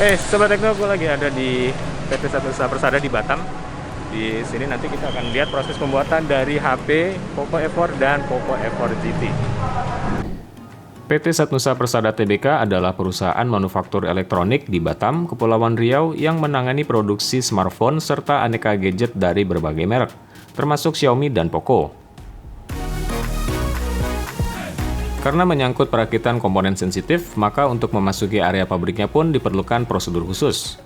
Sobat Tekno, gue lagi ada di PT Satu Nusa Persada di Batam. Di sini nanti kita akan lihat proses pembuatan dari HP Poco F4 dan Poco F4 GT. PT Satu Nusa Persada Tbk adalah perusahaan manufaktur elektronik di Batam, Kepulauan Riau yang menangani produksi smartphone serta aneka gadget dari berbagai merek, termasuk Xiaomi dan Poco. Karena menyangkut perakitan komponen sensitif, maka untuk memasuki area pabriknya pun diperlukan prosedur khusus.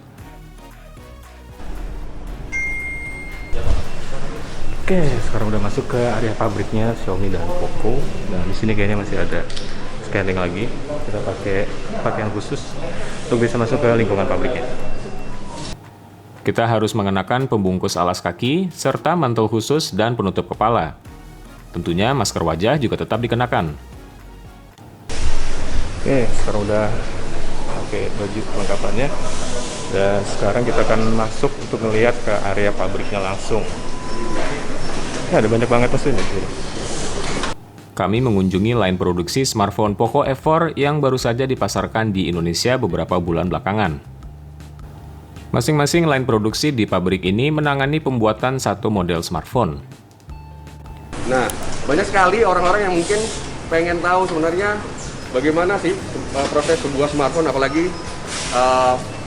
Oke, sekarang udah masuk ke area pabriknya Xiaomi dan Poco. Dan di sini kayaknya masih ada scanning lagi. Kita pakai pakaian khusus untuk bisa masuk ke lingkungan pabriknya. Kita harus mengenakan pembungkus alas kaki serta mantel khusus dan penutup kepala. Tentunya masker wajah juga tetap dikenakan. Oke, sekarang udah pakai baju kelengkapannya. Dan sekarang kita akan masuk untuk melihat ke area pabriknya langsung. Ya, ada banyak banget mesin di sini. Kami mengunjungi line produksi smartphone Poco F4 yang baru saja dipasarkan di Indonesia beberapa bulan belakangan. Masing-masing line produksi di pabrik ini menangani pembuatan satu model smartphone. Nah, banyak sekali orang-orang yang mungkin pengen tahu sebenarnya bagaimana sih proses sebuah smartphone, apalagi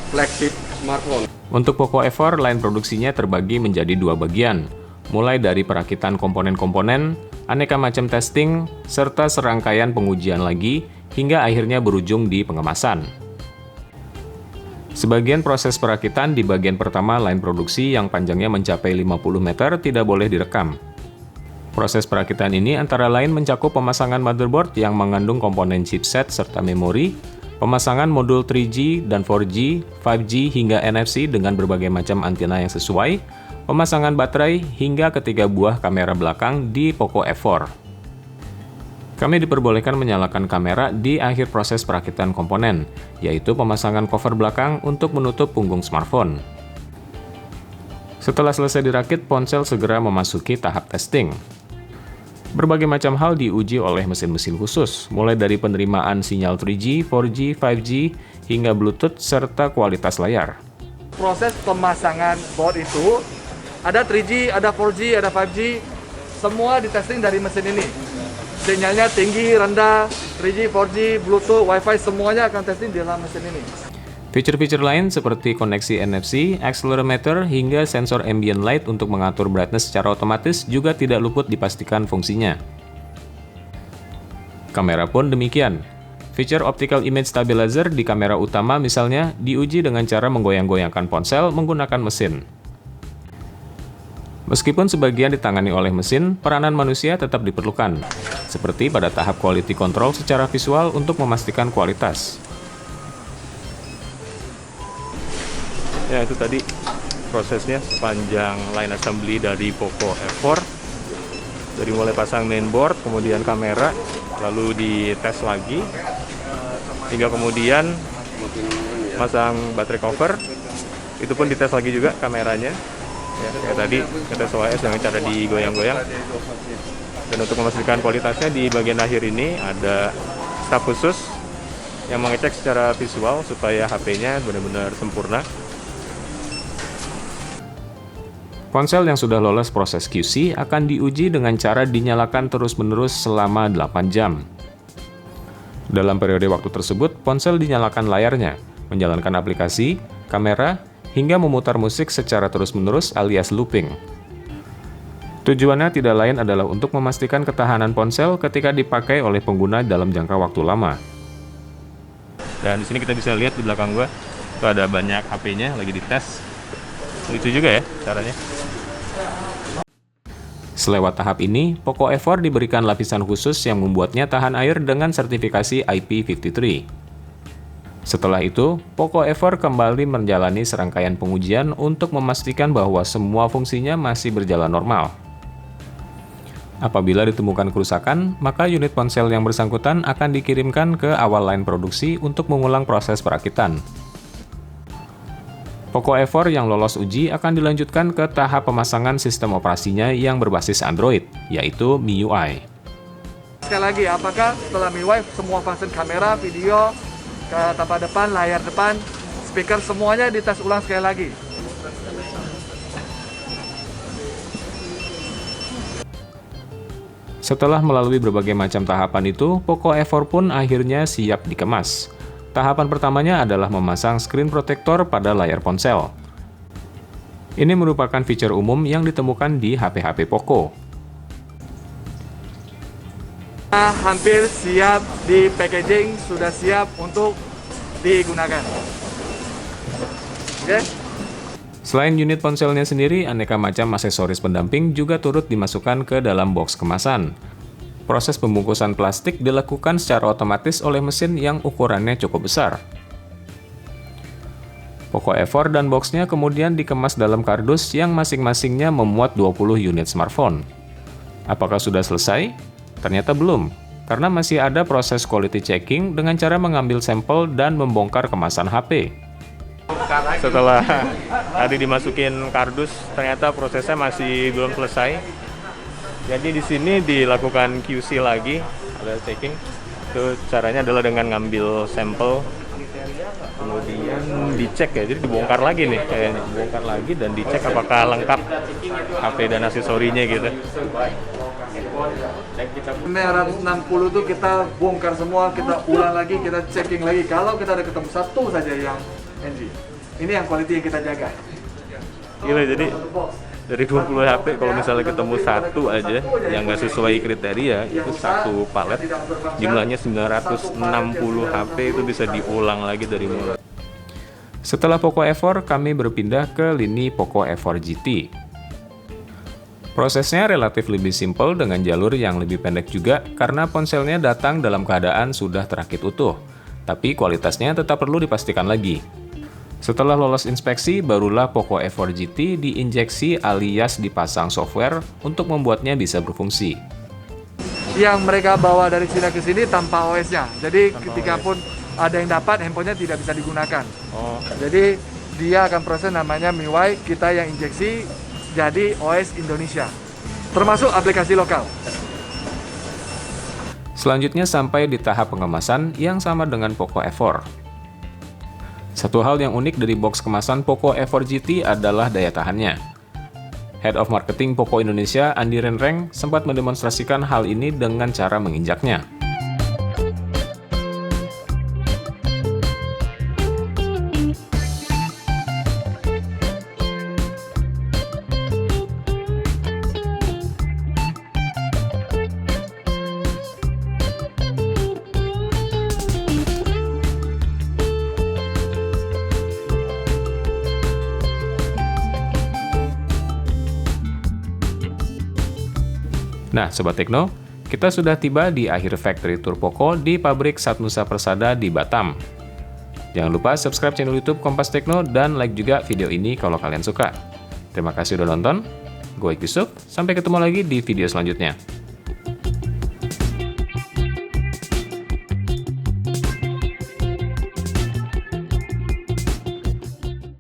flagship smartphone. Untuk Poco F4, line produksinya terbagi menjadi dua bagian, mulai dari perakitan komponen-komponen, aneka macam testing, serta serangkaian pengujian lagi, hingga akhirnya berujung di pengemasan. Sebagian proses perakitan di bagian pertama line produksi yang panjangnya mencapai 50 meter tidak boleh direkam. Proses perakitan ini antara lain mencakup pemasangan motherboard yang mengandung komponen chipset serta memori, pemasangan modul 3G dan 4G, 5G hingga NFC dengan berbagai macam antena yang sesuai, pemasangan baterai hingga ketiga buah kamera belakang di Poco F4. Kami diperbolehkan menyalakan kamera di akhir proses perakitan komponen, yaitu pemasangan cover belakang untuk menutup punggung smartphone. Setelah selesai dirakit, ponsel segera memasuki tahap testing. Berbagai macam hal diuji oleh mesin-mesin khusus, mulai dari penerimaan sinyal 3G, 4G, 5G, hingga Bluetooth, serta kualitas layar. Proses pemasangan board itu, ada 3G, ada 4G, ada 5G, semua ditesting dari mesin ini. Sinyalnya tinggi, rendah, 3G, 4G, Bluetooth, Wi-Fi, semuanya akan testing di dalam mesin ini. Fitur-fitur lain seperti koneksi NFC, accelerometer, hingga sensor ambient light untuk mengatur brightness secara otomatis juga tidak luput dipastikan fungsinya. Kamera pun demikian. Fitur optical image stabilizer di kamera utama misalnya diuji dengan cara menggoyang-goyangkan ponsel menggunakan mesin. Meskipun sebagian ditangani oleh mesin, peranan manusia tetap diperlukan, seperti pada tahap quality control secara visual untuk memastikan kualitas. Ya, itu tadi prosesnya sepanjang line assembly dari Poco F4. Dari mulai pasang mainboard, kemudian kamera, lalu dites lagi, hingga kemudian masang baterai cover. Itu pun dites lagi juga kameranya. Ya, kayak tadi tes OIS dengan cara digoyang-goyang. Dan untuk memastikan kualitasnya di bagian akhir ini ada staf khusus yang mengecek secara visual supaya HP-nya benar-benar sempurna. Ponsel yang sudah lolos proses QC akan diuji dengan cara dinyalakan terus-menerus selama 8 jam. Dalam periode waktu tersebut, ponsel dinyalakan layarnya, menjalankan aplikasi, kamera, hingga memutar musik secara terus-menerus alias looping. Tujuannya tidak lain adalah untuk memastikan ketahanan ponsel ketika dipakai oleh pengguna dalam jangka waktu lama. Dan di sini kita bisa lihat di belakang gua, itu ada banyak HP-nya lagi dites. Itu juga ya caranya. Selewat tahap ini, Poco F4 diberikan lapisan khusus yang membuatnya tahan air dengan sertifikasi IP53. Setelah itu, Poco F4 kembali menjalani serangkaian pengujian untuk memastikan bahwa semua fungsinya masih berjalan normal. Apabila ditemukan kerusakan, maka unit ponsel yang bersangkutan akan dikirimkan ke awal line produksi untuk mengulang proses perakitan. Poco F4 yang lolos uji akan dilanjutkan ke tahap pemasangan sistem operasinya yang berbasis Android, yaitu MIUI. Sekali lagi, apakah setelah MIUI semua function kamera, video, ke tampak depan, layar depan, speaker, semuanya dites ulang sekali lagi. Setelah melalui berbagai macam tahapan itu, Poco F4 pun akhirnya siap dikemas. Tahapan pertamanya adalah memasang screen protector pada layar ponsel. Ini merupakan fitur umum yang ditemukan di HP-HP Poco. Hampir siap di packaging, sudah siap untuk digunakan. Oke? Selain unit ponselnya sendiri, aneka macam aksesoris pendamping juga turut dimasukkan ke dalam box kemasan. Proses pembungkusan plastik dilakukan secara otomatis oleh mesin yang ukurannya cukup besar. Poco F4 dan boxnya kemudian dikemas dalam kardus yang masing-masingnya memuat 20 unit smartphone. Apakah sudah selesai? Ternyata belum, karena masih ada proses quality checking dengan cara mengambil sampel dan membongkar kemasan HP. Setelah tadi dimasukin kardus, ternyata prosesnya masih belum selesai. Jadi di sini dilakukan QC lagi, ada checking. Itu caranya adalah dengan ngambil sampel, kemudian dicek ya. Jadi dibongkar lagi nih, kayaknya dibongkar lagi dan dicek apakah lengkap HP dan aksesorinya gitu. 960 tuh kita bongkar semua, kita ulang lagi, kita checking lagi. Kalau kita ada ketemu satu saja yang NG, ini yang quality yang kita jaga. Gila, jadi dari 20 HP kalau misalnya ketemu satu aja yang nggak sesuai kriteria, itu satu palet jumlahnya 960 HP itu bisa diulang lagi dari mulai. Setelah Poco F4, kami berpindah ke lini Poco F4 GT. Prosesnya relatif lebih simpel dengan jalur yang lebih pendek juga karena ponselnya datang dalam keadaan sudah terakit utuh, tapi kualitasnya tetap perlu dipastikan lagi. Setelah lolos inspeksi, barulah Poco F4 GT diinjeksi alias dipasang software untuk membuatnya bisa berfungsi. Yang mereka bawa dari Cina ke sini tanpa OS-nya, jadi ketika pun ada yang dapat, handphonenya tidak bisa digunakan. Jadi dia akan proses namanya MIUI, kita yang injeksi jadi OS Indonesia, termasuk aplikasi lokal. Selanjutnya sampai di tahap pengemasan yang sama dengan Poco F4. Satu hal yang unik dari box kemasan Poco F4 GT adalah daya tahannya. Head of Marketing Poco Indonesia, Andi Renreng, sempat mendemonstrasikan hal ini dengan cara menginjaknya. Nah, Sobat Tekno, kita sudah tiba di akhir factory tour Poco di pabrik Satnusa Persada di Batam. Jangan lupa subscribe channel YouTube Kompas Tekno dan like juga video ini kalau kalian suka. Terima kasih udah nonton. Gue Yusuf, sampai ketemu lagi di video selanjutnya.